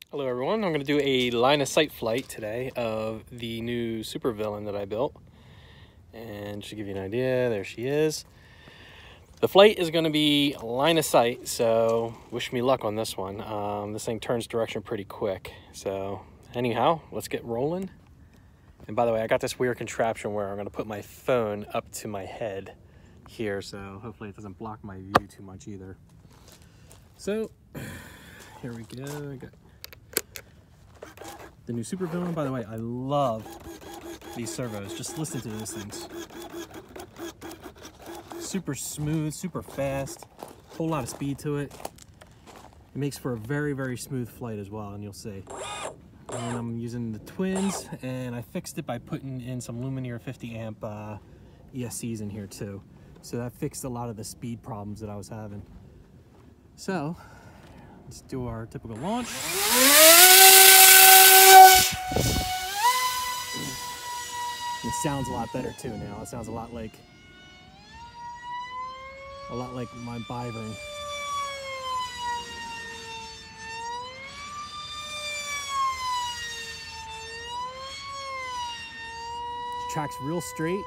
Hello everyone, I'm going to do a line of sight flight today of the new supervillain that I built. And just to give you an idea, there she is. The flight is going to be line of sight, so wish me luck on this one. This thing turns direction pretty quick. So anyhow, let's get rolling. And by the way, I got this weird contraption where I'm going to put my phone up to my head here, so hopefully it doesn't block my view too much either. So here we go. I got the new supervillain. By the way, I love these servos. Just listen to those things. Super smooth, super fast, whole lot of speed to it. It makes for a very, very smooth flight as well, and you'll see. And I'm using the twins, and I fixed it by putting in some Lumineer 50 amp ESCs in here too. So that fixed a lot of the speed problems that I was having. So let's do our typical launch. It sounds a lot better too now. It sounds a lot like my Bivern. She tracks real straight.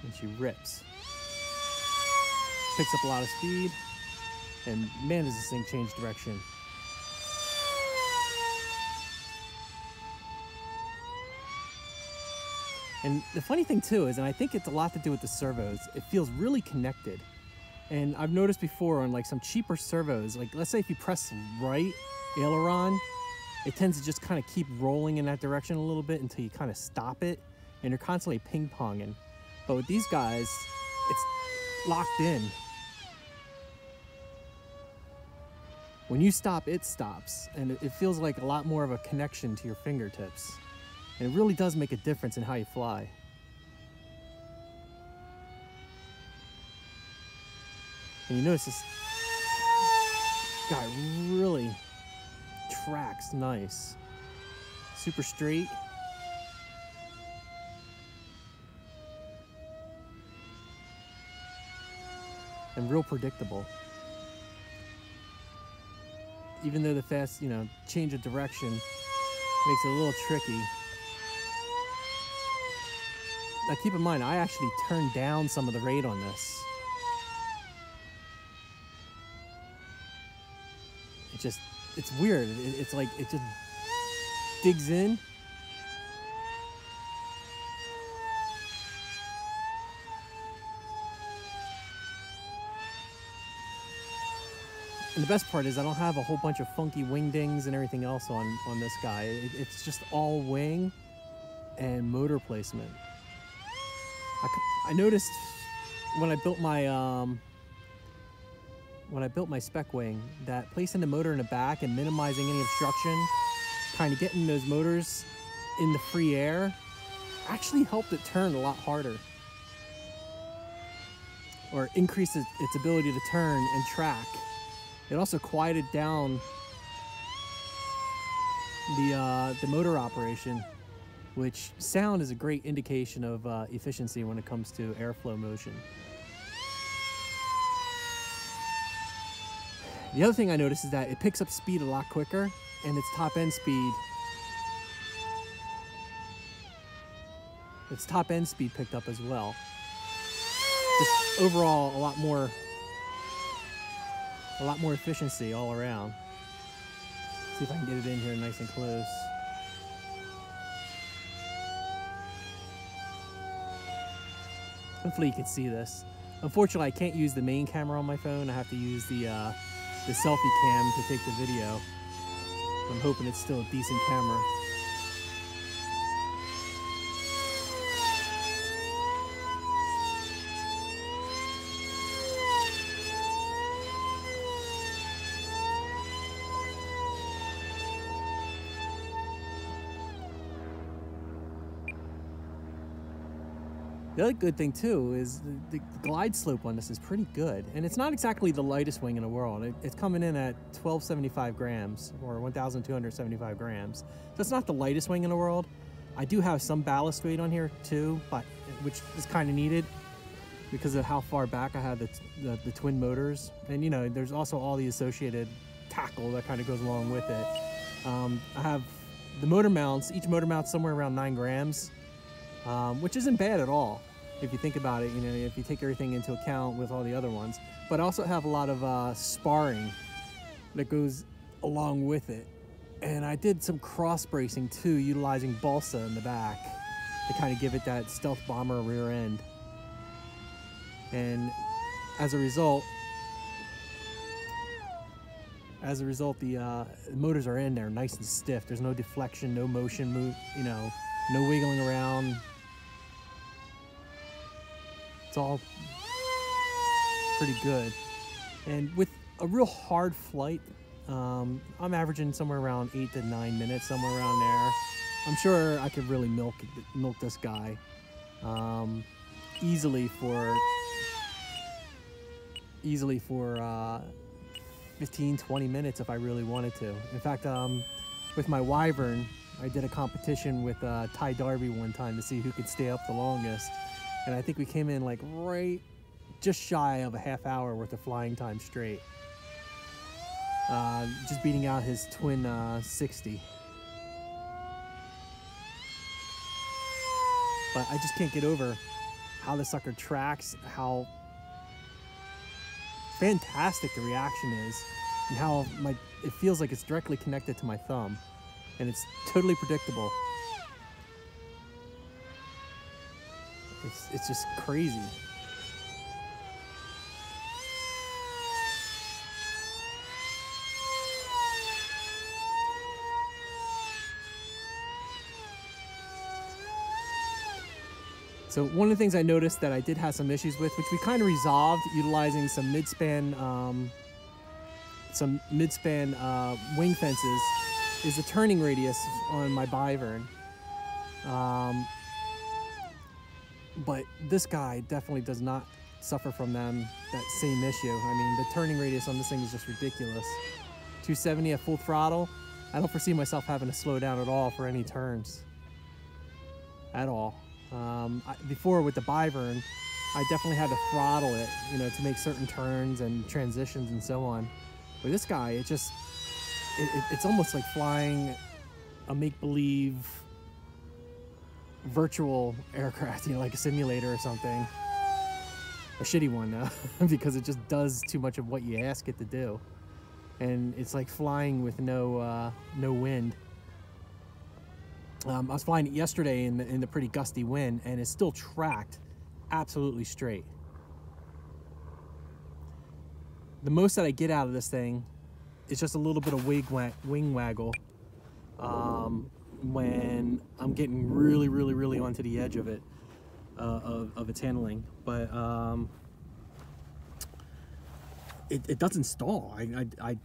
And she rips. Picks up a lot of speed. And man, does this thing change direction. And the funny thing too is, and I think it's a lot to do with the servos, it feels really connected. And I've noticed before on like some cheaper servos, like let's say if you press right aileron, it tends to just kind of keep rolling in that direction a little bit until you kind of stop it, and you're constantly ping-ponging. But with these guys, it's locked in. When you stop, it stops, and it feels like a lot more of a connection to your fingertips. And it really does make a difference in how you fly. And you notice this guy really tracks nice. Super straight. And real predictable. Even though the fast, change of direction makes it a little tricky. Now keep in mind, I actually turned down some of the rate on this. It's weird. It's like, it just digs in. And the best part is I don't have a whole bunch of funky wingdings and everything else on this guy. It's just all wing and motor placement. I noticed when I built my spec wing that placing the motor in the back and minimizing any obstruction, kind of getting those motors in the free air, actually helped it turn a lot harder, or increased its ability to turn and track. It also quieted down the motor operation, which sound is a great indication of efficiency when it comes to airflow motion. The other thing I noticed is that it picks up speed a lot quicker, and its top end speed picked up as well. Just overall a lot more efficiency all around. See if I can get it in here nice and close. Hopefully you can see this. Unfortunately, I can't use the main camera on my phone. I have to use the selfie cam to take the video. I'm hoping it's still a decent camera. The other good thing too is the glide slope on this is pretty good, and it's not exactly the lightest wing in the world. It's coming in at 1275 grams or 1,275 grams. So it's not the lightest wing in the world. I do have some ballast weight on here too, but which is kind of needed. because of how far back I had the twin motors. And you know, there's also all the associated tackle that kind of goes along with it. I have the motor mounts. Each motor mount's somewhere around 9 grams, which isn't bad at all if you think about it, you know, if you take everything into account with all the other ones. But I also have a lot of sparring that goes along with it. And I did some cross bracing too, utilizing balsa in the back to kind of give it that stealth bomber rear end. And as a result, the motors are in there nice and stiff. There's no deflection, no motion, you know, no wiggling around. It's all pretty good. And with a real hard flight, I'm averaging somewhere around 8 to 9 minutes, somewhere around there. I'm sure I could really milk this guy easily for 15-20 minutes if I really wanted to. In fact, with my Wyvern, I did a competition with Ty Darby one time to see who could stay up the longest, and I think we came in like right just shy of a half hour worth of flying time straight, just beating out his twin 60. But I just can't get over how the sucker tracks, how fantastic the reaction is, and how it feels like it's directly connected to my thumb, and it's totally predictable. It's just crazy. So one of the things I noticed that I did have some issues with, which we kind of resolved utilizing some mid-span wing fences, is the turning radius on my Wyvern. But this guy definitely does not suffer from that same issue. I mean, the turning radius on this thing is just ridiculous. 270 at full throttle. I don't foresee myself having to slow down at all for any turns. At all. Before with the Wyvern, I definitely had to throttle it, you know, to make certain turns and transitions and so on. With this guy, it's almost like flying a make-believe virtual aircraft, you know, like a simulator or something. A shitty one, though, because it just does too much of what you ask it to do. And it's like flying with no wind. I was flying it yesterday in the pretty gusty wind, and it's still tracked absolutely straight. The most that I get out of this thing is just a little bit of wing waggle when I'm getting really, really, really onto the edge of it, of its handling. But it doesn't stall. I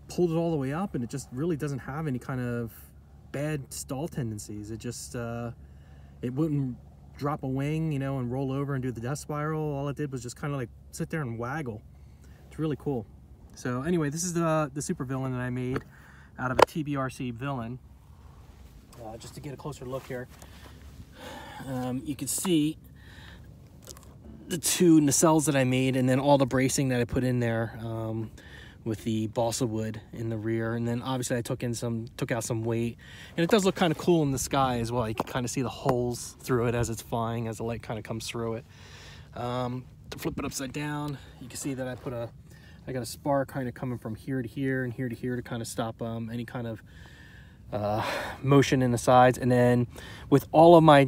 pulled it all the way up, and it just really doesn't have any kind of bad stall tendencies. It just it wouldn't drop a wing, you know, and roll over and do the death spiral. All it did was just kind of like sit there and waggle. It's really cool. So anyway, this is the super villain that I made out of a TBRC villain. Just to get a closer look here, you can see the 2 nacelles that I made, and then all the bracing that I put in there with the balsa wood in the rear. And then obviously I took out some weight, and it does look kind of cool in the sky as well. You can kind of see the holes through it as it's flying, as the light kind of comes through it. To flip it upside down, you can see that I got a spar kind of coming from here to here and here to here to kind of stop any kind of motion in the sides. And then with all of my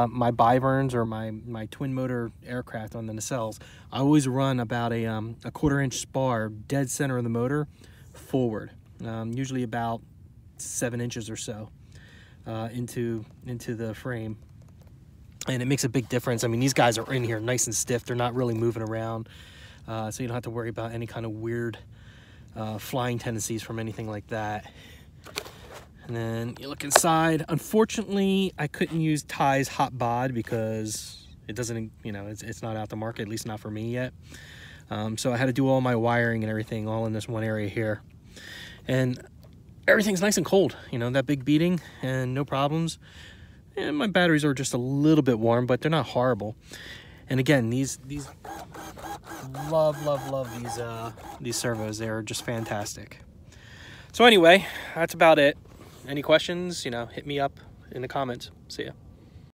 my Wyverns or my twin motor aircraft on the nacelles, I always run about a 1/4 inch spar dead center of the motor forward, usually about 7 inches or so into the frame. And it makes a big difference. I mean, these guys are in here nice and stiff. They're not really moving around, so you don't have to worry about any kind of weird flying tendencies from anything like that. And then you look inside. Unfortunately, I couldn't use Ty's hot bod because it doesn't, you know, it's not out the market, at least not for me yet. So I had to do all my wiring and everything all in this one area here. And everything's nice and cold, you know, that big beating and no problems. And my batteries are just a little bit warm, but they're not horrible. And again, these love these servos. They're just fantastic. So anyway, that's about it. Any questions, hit me up in the comments. See ya.